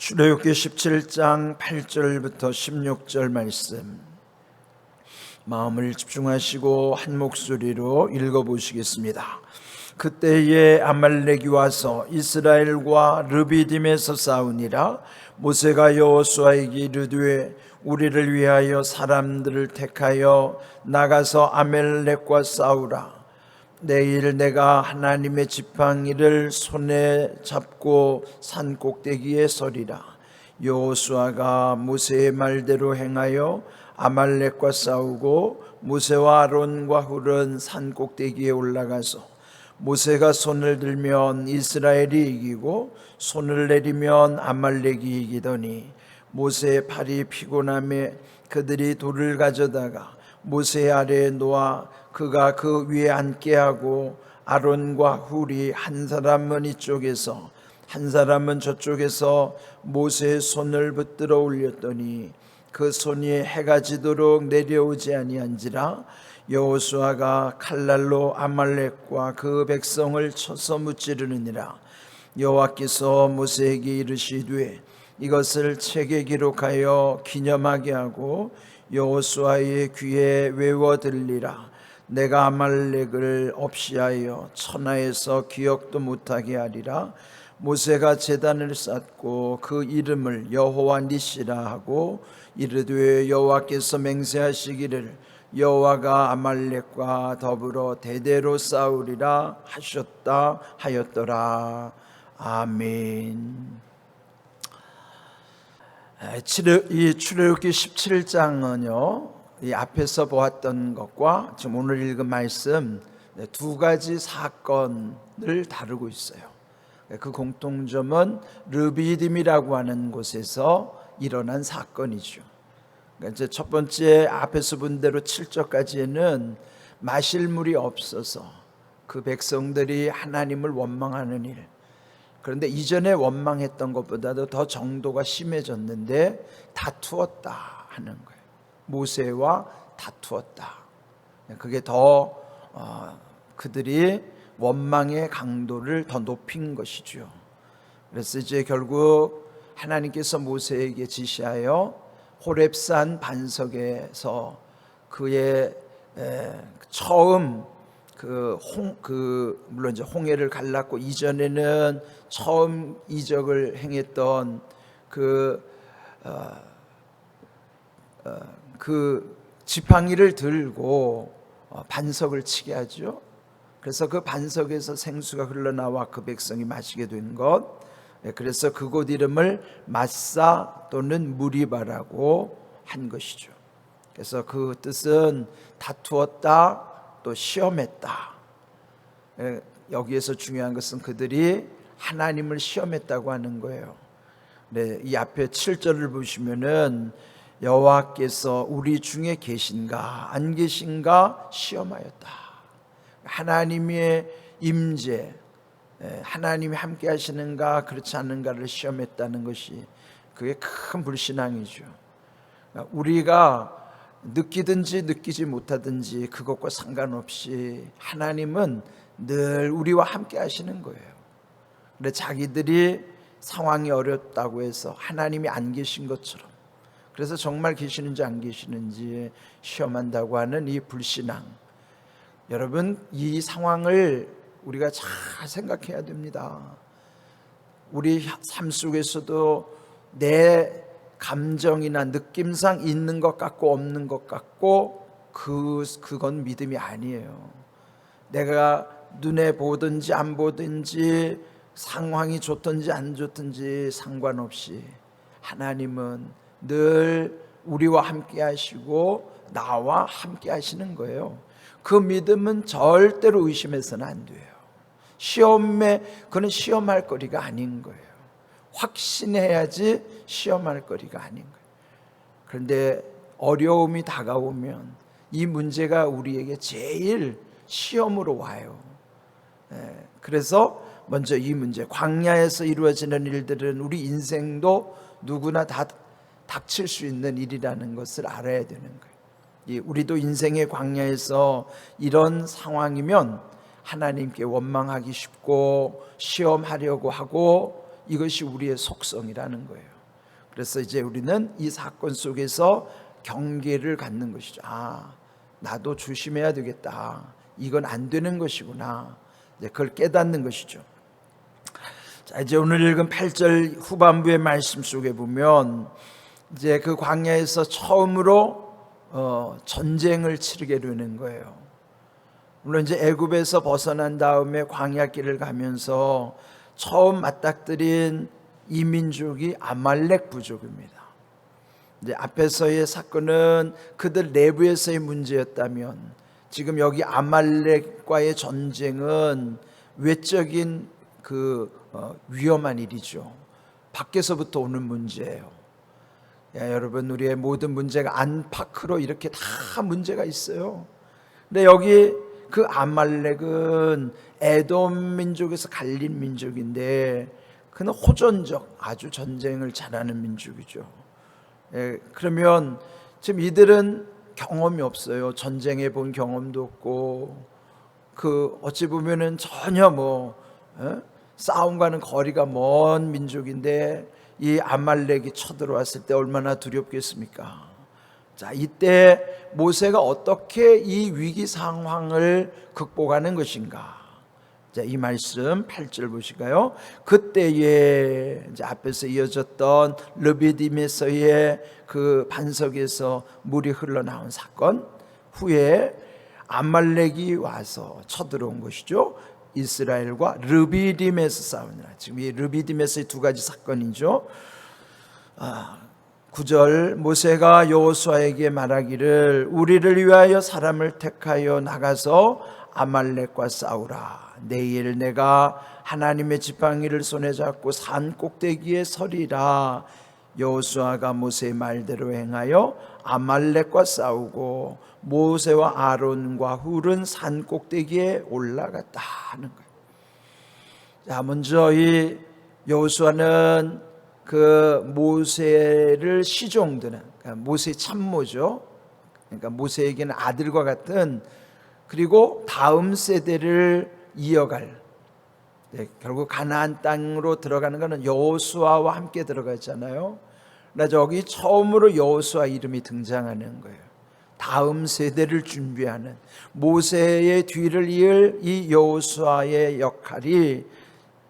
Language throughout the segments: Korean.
출애굽기 17장 8절부터 16절 말씀 마음을 집중하시고 한 목소리로 읽어보시겠습니다. 그때에 아말렉이 와서 이스라엘과 르비딤에서 싸우니라. 모세가 여호수아에게 이르되 우리를 위하여 사람들을 택하여 나가서 아말렉과 싸우라. 내일 내가 하나님의 지팡이를 손에 잡고 산 꼭대기에 서리라. 여호수아가 모세의 말대로 행하여 아말렉과 싸우고 모세와 아론과 훌은 산 꼭대기에 올라가서 모세가 손을 들면 이스라엘이 이기고 손을 내리면 아말렉이 이기더니 모세의 팔이 피곤함에 그들이 돌을 가져다가 모세 아래에 놓아 그가 그 위에 앉게 하고 아론과 훌이 한 사람은 이쪽에서 한 사람은 저쪽에서 모세의 손을 붙들어 올렸더니 그 손이 해가 지도록 내려오지 아니한지라. 여호수아가 칼날로 아말렉과 그 백성을 쳐서 무찌르느니라. 여호와께서 모세에게 이르시되 이것을 책에 기록하여 기념하게 하고 여호수아의 귀에 외워 들리라. 내가 아말렉을 없이하여 천하에서 기억도 못하게 하리라. 모세가 제단을 쌓고 그 이름을 여호와 니시라 하고 이르되 여호와께서 맹세하시기를 여호와가 아말렉과 더불어 대대로 싸우리라 하셨다 하였더라. 아멘. 이 출애굽기 17장은요 이 앞에서 보았던 것과 지금 오늘 읽은 말씀 두 가지 사건을 다루고 있어요. 그 공통점은 르비딤이라고 하는 곳에서 일어난 사건이죠. 그러니까 이제 첫 번째 앞에서 본 대로 7절까지는 마실 물이 없어서 그 백성들이 하나님을 원망하는 일. 그런데 이전에 원망했던 것보다도 더 정도가 심해졌는데 다투었다 하는 거예요. 모세와 다투었다. 그게 더 그들이 원망의 강도를 더 높인 것이죠. 그래서 이제 결국 하나님께서 모세에게 지시하여 호렙산 반석에서 그의 처음 물론 이제 홍해를 갈랐고 이전에는 처음 이적을 행했던 그 지팡이를 들고 반석을 치게 하죠. 그래서 그 반석에서 생수가 흘러나와 그 백성이 마시게 된 것. 그래서 그곳 이름을 마사 또는 무리바라고 한 것이죠. 그래서 그 뜻은 다투었다 또 시험했다. 여기에서 중요한 것은 그들이 하나님을 시험했다고 하는 거예요. 네, 이 앞에 7절을 보시면은 여호와께서 우리 중에 계신가 안 계신가 시험하였다. 하나님의 임재, 하나님이 함께 하시는가 그렇지 않은가를 시험했다는 것이 그게 큰 불신앙이죠. 우리가 느끼든지 느끼지 못하든지 그것과 상관없이 하나님은 늘 우리와 함께 하시는 거예요. 근데 자기들이 상황이 어렵다고 해서 하나님이 안 계신 것처럼, 그래서 정말 계시는지 안 계시는지 시험한다고 하는 이 불신앙. 여러분, 이 상황을 우리가 잘 생각해야 됩니다. 우리 삶 속에서도 내 감정이나 느낌상 있는 것 같고 없는 것 같고 그건 믿음이 아니에요. 내가 눈에 보든지 안 보든지 상황이 좋든지 안 좋든지 상관없이 하나님은 늘 우리와 함께 하시고 나와 함께 하시는 거예요. 그 믿음은 절대로 의심해서는 안 돼요. 그는 시험할 거리가 아닌 거예요. 확신해야지 시험할 거리가 아닌 거예요. 그런데 어려움이 다가오면 이 문제가 우리에게 제일 시험으로 와요. 그래서 먼저 이 문제, 광야에서 이루어지는 일들은 우리 인생도 누구나 다 닥칠 수 있는 일이라는 것을 알아야 되는 거예요. 우리도 인생의 광야에서 이런 상황이면 하나님께 원망하기 쉽고 시험하려고 하고 이것이 우리의 속성이라는 거예요. 그래서 이제 우리는 이 사건 속에서 경계를 갖는 것이죠. 나도 조심해야 되겠다. 이건 안 되는 것이구나. 이제 그걸 깨닫는 것이죠. 자, 이제 오늘 읽은 8절 후반부의 말씀 속에 보면 이제 그 광야에서 처음으로 전쟁을 치르게 되는 거예요. 물론 이제 애굽에서 벗어난 다음에 광야길을 가면서 처음 맞닥뜨린 이 민족이 아말렉 부족입니다. 이제 앞에서의 사건은 그들 내부에서의 문제였다면 지금 여기 아말렉과의 전쟁은 외적인 위험한 일이죠. 밖에서부터 오는 문제예요. 여러분, 우리의 모든 문제가 안팎으로 이렇게 다 문제가 있어요. 근데 여기 그 아말렉은 에돔 민족에서 갈린 민족인데 그는 호전적, 아주 전쟁을 잘하는 민족이죠. 그러면 지금 이들은 경험이 없어요. 전쟁해 본 경험도 없고 어찌 보면은 전혀 싸움과는 거리가 먼 민족인데 이 아말렉이 쳐들어왔을 때 얼마나 두렵겠습니까? 자, 이때 모세가 어떻게 이 위기 상황을 극복하는 것인가? 자, 이 말씀 8절 보실까요? 그때에 이제 앞에서 이어졌던 르비딤에서의 그 반석에서 물이 흘러나온 사건 후에 아말렉이 와서 쳐들어온 것이죠. 이스라엘과 르비딤에서 싸우느라. 지금 이 르비딤에서의 두 가지 사건이죠. 9절 모세가 여호수아에게 말하기를 우리를 위하여 사람을 택하여 나가서 아말렉과 싸우라. 내일 내가 하나님의 지팡이를 손에 잡고 산 꼭대기에 서리라. 여호수아가 모세의 말대로 행하여 아말렉과 싸우고 모세와 아론과 훌은 산 꼭대기에 올라갔다 하는 거예요. 자, 먼저 이 여호수아는 그 모세를 시종드는, 그러니까 모세의 참모죠. 그러니까 모세에게는 아들과 같은, 그리고 다음 세대를 이어갈, 결국 가나안 땅으로 들어가는 것은 여호수아와 함께 들어갔잖아요. 그래서 여기 처음으로 여호수아 이름이 등장하는 거예요. 다음 세대를 준비하는 모세의 뒤를 이을 이 여호수아의 역할이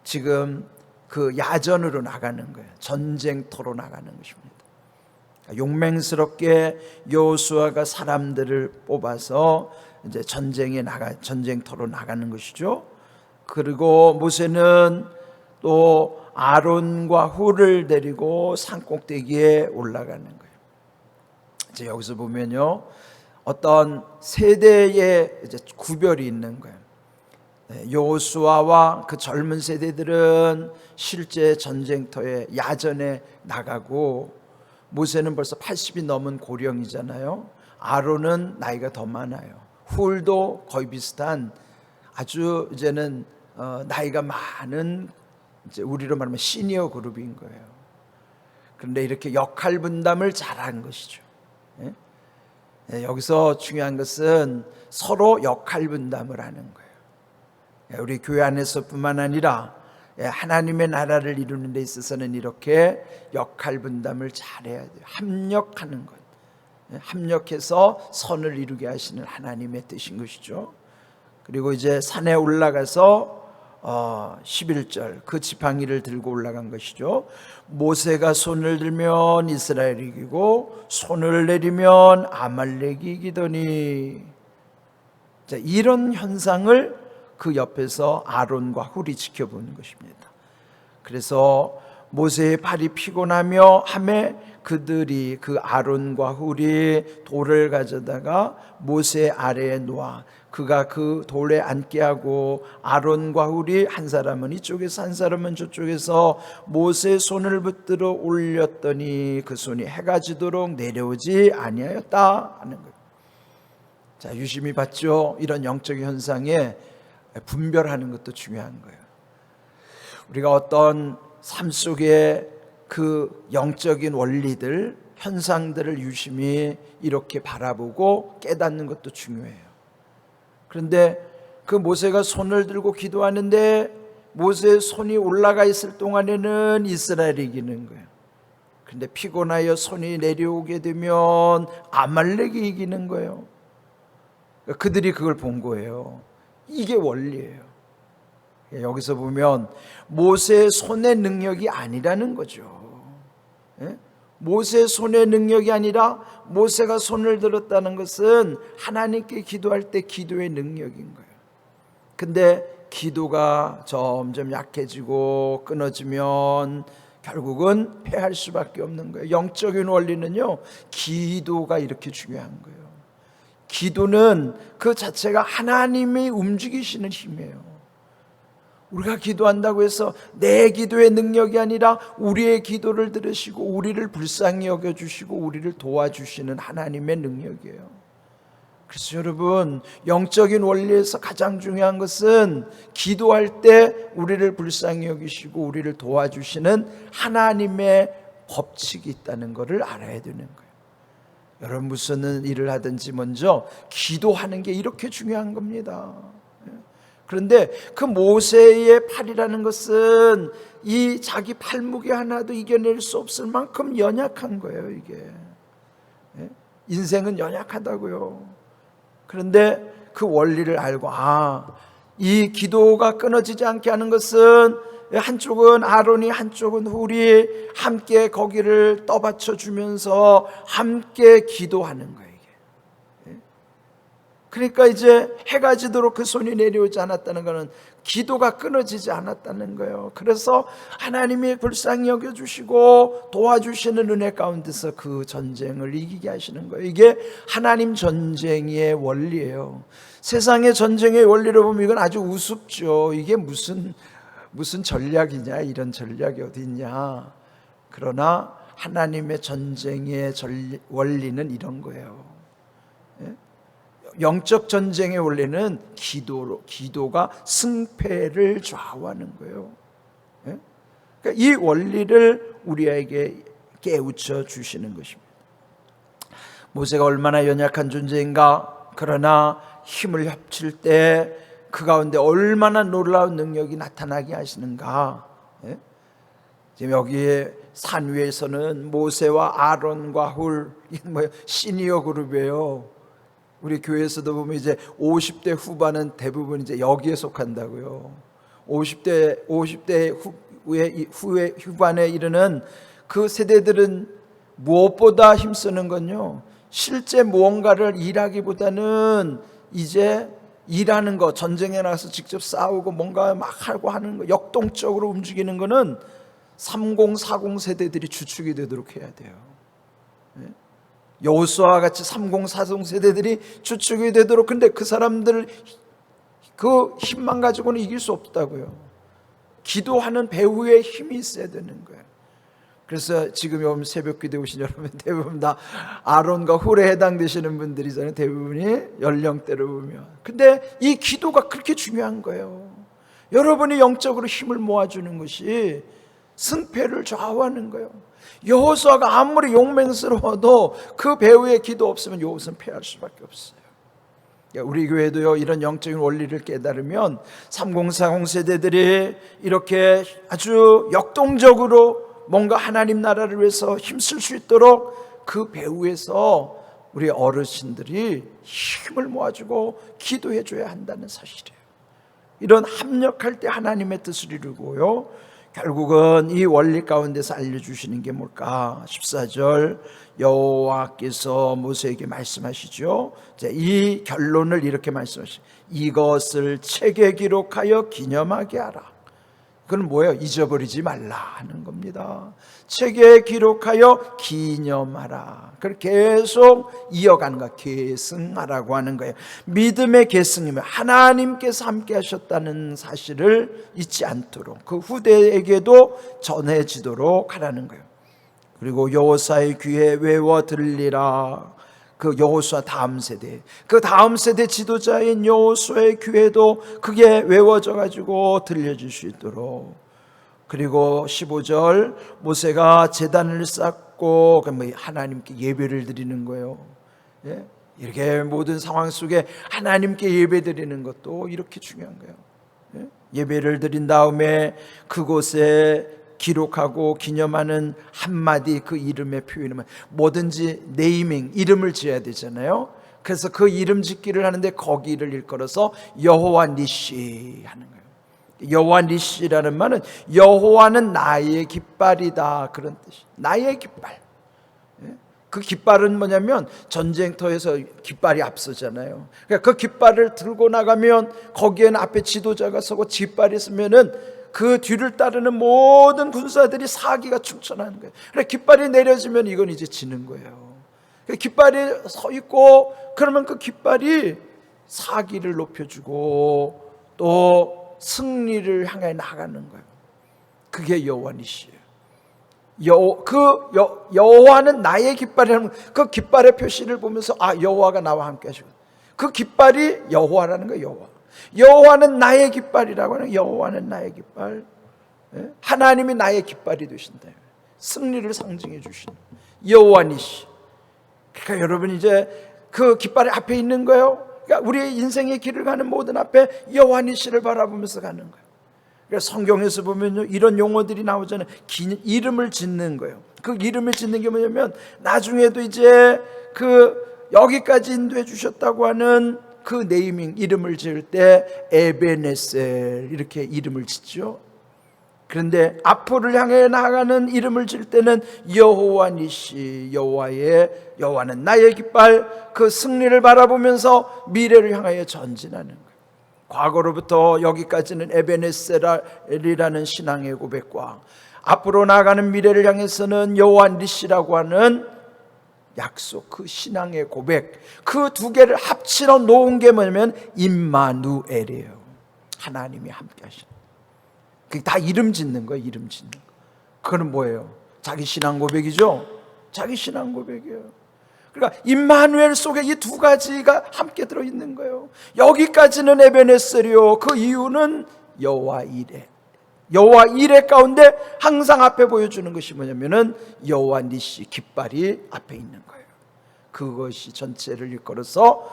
지금 그 야전으로 나가는 거예요. 전쟁터로 나가는 것입니다. 용맹스럽게 여호수아가 사람들을 뽑아서 이제 전쟁터로 나가는 것이죠. 그리고 모세는 또 아론과 훌을 데리고 산꼭대기에 올라가는 거예요. 이제 여기서 보면요, 어떤 세대의 이제 구별이 있는 거예요. 여호수아와 그 젊은 세대들은 실제 전쟁터에 야전에 나가고, 모세는 벌써 80이 넘은 고령이잖아요. 아론은 나이가 더 많아요. 훌도 거의 비슷한 아주 이제는 나이가 많은, 이제 우리로 말하면 시니어 그룹인 거예요. 그런데 이렇게 역할 분담을 잘한 것이죠. 여기서 중요한 것은 서로 역할 분담을 하는 거예요. 우리 교회 안에서뿐만 아니라 하나님의 나라를 이루는 데 있어서는 이렇게 역할 분담을 잘해야 돼요. 합력하는 것, 합력해서 선을 이루게 하시는 하나님의 뜻인 것이죠. 그리고 이제 산에 올라가서 11절 그 지팡이를 들고 올라간 것이죠. 모세가 손을 들면 이스라엘이 이기고 손을 내리면 아말렉이 이기더니, 자, 이런 현상을 그 옆에서 아론과 훌이 지켜보는 것입니다. 그래서 모세의 발이 피곤하며 하매 그들이, 그 아론과 훌이 돌을 가져다가 모세 아래에 놓아 그가 그 돌에 앉게 하고, 아론과 훌이 한 사람은 이쪽에서 한 사람은 저쪽에서 모세의 손을 붙들어 올렸더니 그 손이 해가 지도록 내려오지 아니하였다 하는 거예요. 자, 유심히 봤죠? 이런 영적 현상에 분별하는 것도 중요한 거예요. 우리가 어떤 삶 속에 그 영적인 원리들, 현상들을 유심히 이렇게 바라보고 깨닫는 것도 중요해요. 그런데 그 모세가 손을 들고 기도하는데 모세의 손이 올라가 있을 동안에는 이스라엘이 이기는 거예요. 근데 피곤하여 손이 내려오게 되면 아말렉이 이기는 거예요. 그들이 그걸 본 거예요. 이게 원리예요. 여기서 보면 모세의 손의 능력이 아니라는 거죠. 모세의 손의 능력이 아니라 모세가 손을 들었다는 것은 하나님께 기도할 때 기도의 능력인 거예요. 근데 기도가 점점 약해지고 끊어지면 결국은 패할 수밖에 없는 거예요. 영적인 원리는요, 기도가 이렇게 중요한 거예요. 기도는 그 자체가 하나님이 움직이시는 힘이에요. 우리가 기도한다고 해서 내 기도의 능력이 아니라 우리의 기도를 들으시고 우리를 불쌍히 여겨주시고 우리를 도와주시는 하나님의 능력이에요. 그래서 여러분, 영적인 원리에서 가장 중요한 것은 기도할 때 우리를 불쌍히 여기시고 우리를 도와주시는 하나님의 법칙이 있다는 것을 알아야 되는 거예요. 여러분, 무슨 일을 하든지 먼저 기도하는 게 이렇게 중요한 겁니다. 그런데 그 모세의 팔이라는 것은 이 자기 팔무게 하나도 이겨낼 수 없을 만큼 연약한 거예요. 이게 인생은 연약하다고요. 그런데 그 원리를 알고, 이 기도가 끊어지지 않게 하는 것은 한쪽은 아론이 한쪽은 훌이 함께 거기를 떠받쳐 주면서 함께 기도하는 거예요. 그러니까 이제 해가 지도록 그 손이 내려오지 않았다는 것은 기도가 끊어지지 않았다는 거예요. 그래서 하나님이 불쌍히 여겨주시고 도와주시는 은혜 가운데서 그 전쟁을 이기게 하시는 거예요. 이게 하나님 전쟁의 원리예요. 세상의 전쟁의 원리로 보면 이건 아주 우습죠. 이게 무슨 전략이냐, 이런 전략이 어디 있냐. 그러나 하나님의 전쟁의 원리는 이런 거예요. 영적 전쟁의 원리는 기도가 승패를 좌우하는 거예요. 그러니까 이 원리를 우리에게 깨우쳐 주시는 것입니다. 모세가 얼마나 연약한 존재인가, 그러나 힘을 합칠 때 그 가운데 얼마나 놀라운 능력이 나타나게 하시는가. 지금 여기에 산 위에서는 모세와 아론과 훌, 시니어 그룹이에요. 우리 교회에서도 보면 이제 50대 후반은 대부분 이제 여기에 속한다고요. 50대 후반에 이르는 그 세대들은 무엇보다 힘쓰는 건요, 실제 무언가를 일하기보다는 이제 일하는 거, 전쟁에 나가서 직접 싸우고 뭔가 막 하고 하는 거, 역동적으로 움직이는 거는 30, 40 세대들이 주축이 되도록 해야 돼요. 여호수아와 같이 30, 40 세대들이 주축이 되도록. 근데 그 사람들 그 힘만 가지고는 이길 수 없다고요. 기도하는 배후에 힘이 있어야 되는 거예요. 그래서 지금 여러분 새벽 기도에 오신 여러분 대부분 다 아론과 훌에 해당되시는 분들이잖아요. 대부분이 연령대로 보면. 근데 이 기도가 그렇게 중요한 거예요. 여러분이 영적으로 힘을 모아주는 것이 승패를 좌우하는 거예요. 여호수아가 아무리 용맹스러워도 그 배후에 기도 없으면 여호수아는 패할 수밖에 없어요. 우리 교회도요, 이런 영적인 원리를 깨달으면 30, 40 세대들이 이렇게 아주 역동적으로 뭔가 하나님 나라를 위해서 힘쓸 수 있도록 그 배후에서 우리 어르신들이 힘을 모아주고 기도해 줘야 한다는 사실이에요. 이런 합력할 때 하나님의 뜻을 이루고요, 결국은 이 원리 가운데서 알려주시는 게 뭘까? 14절 여호와께서 모세에게 말씀하시죠. 이 결론을 이렇게 말씀하시죠. 이것을 책에 기록하여 기념하게 하라. 그건 뭐예요? 잊어버리지 말라 하는 겁니다. 책에 기록하여 기념하라. 그걸 계속 이어가는 거야. 계승하라고 하는 거예요. 믿음의 계승이면 하나님께서 함께 하셨다는 사실을 잊지 않도록, 그 후대에게도 전해지도록 하라는 거예요. 그리고 여호수아의 귀에 외워 들리라. 그 여호수아 다음 세대, 그 다음 세대 지도자인 여호수아의 귀에도 그게 외워져 가지고 들려줄 수 있도록. 그리고 15절 모세가 제단을 쌓고 하나님께 예배를 드리는 거예요. 이렇게 모든 상황 속에 하나님께 예배 드리는 것도 이렇게 중요한 거예요. 예배를 드린 다음에 그곳에 기록하고 기념하는 한마디 그 이름의 표현이면 뭐든지 네이밍, 이름을 지어야 되잖아요. 그래서 그 이름 짓기를 하는데 거기를 일컬어서 여호와 니시 하는 거예요. 여호와 니시라는 말은 여호와는 나의 깃발이다, 그런 뜻이. 나의 깃발. 그 깃발은 뭐냐면 전쟁터에서 깃발이 앞서잖아요. 그러니까 그 깃발을 들고 나가면 거기에는 앞에 지도자가 서고 깃발이 있으면은 그 뒤를 따르는 모든 군사들이 사기가 충천하는 거예요. 그래 깃발이 내려지면 이건 이제 지는 거예요. 깃발이 서 있고 그러면 그 깃발이 사기를 높여주고 또 승리를 향해 나가는 거예요. 그게 여호와니시예요. 여호와는 나의 깃발이라는 그 깃발의 표시를 보면서 여호와가 나와 함께 하시고, 그 깃발이 여호와라는 거예요. 여호와는 나의 깃발이라고 하는, 여호와는 나의 깃발, 하나님이 나의 깃발이 되신다. 승리를 상징해 주시는 여호와니시. 그러니까 여러분 이제 그 깃발의 앞에 있는 거예요. 그러니까 우리의 인생의 길을 가는 모든 앞에 여호와니시를 바라보면서 가는 거예요. 그래서 성경에서 보면 이런 용어들이 나오잖아요. 이름을 짓는 거예요. 그 이름을 짓는 게 뭐냐면 나중에도 이제 그 여기까지 인도해 주셨다고 하는 그 네이밍, 이름을 지을 때 에베네셀 이렇게 이름을 짓죠. 그런데 앞으로 향해 나아가는 이름을 지을 때는 여호와 니시, 여호와는 나의 깃발, 그 승리를 바라보면서 미래를 향하여 전진하는 거예요. 과거로부터 여기까지는 에베네셀이라는 신앙의 고백과 앞으로 나아가는 미래를 향해서는 여호와 니시라고 하는 약속, 그 신앙의 고백, 그 두 개를 합치러 놓은 게 뭐냐면 임마누엘이에요. 하나님이 함께 하시는. 그게 다 이름 짓는 거예요. 이름 짓는 거. 그건 뭐예요? 자기 신앙 고백이죠. 자기 신앙 고백이에요. 그러니까 임마누엘 속에 이 두 가지가 함께 들어있는 거예요. 여기까지는 에베네셀이요, 그 이유는 여호와 이레. 여호와 이레 가운데 항상 앞에 보여주는 것이 뭐냐면은 여호와 니시, 깃발이 앞에 있는 거예요. 그것이 전체를 일컬어서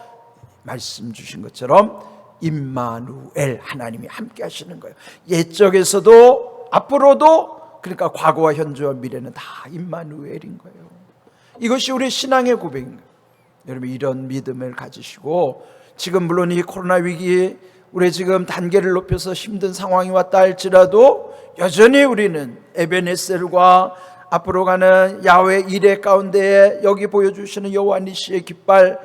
말씀 주신 것처럼 임마누엘, 하나님이 함께 하시는 거예요. 옛적에서도 앞으로도, 그러니까 과거와 현재와 미래는 다 임마누엘인 거예요. 이것이 우리 신앙의 고백인 거예요. 여러분 이런 믿음을 가지시고, 지금 물론 이 코로나 위기 우리 지금 단계를 높여서 힘든 상황이 왔다 할지라도 여전히 우리는 에베네셀과 앞으로 가는 야훼 이레 가운데에 여기 보여주시는 여호와 니시의 깃발,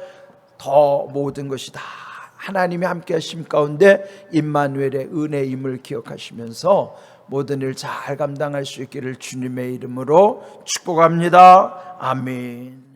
더 모든 것이 다 하나님이 함께 하심 가운데 임마누엘의 은혜임을 기억하시면서 모든 일 잘 감당할 수 있기를 주님의 이름으로 축복합니다. 아멘.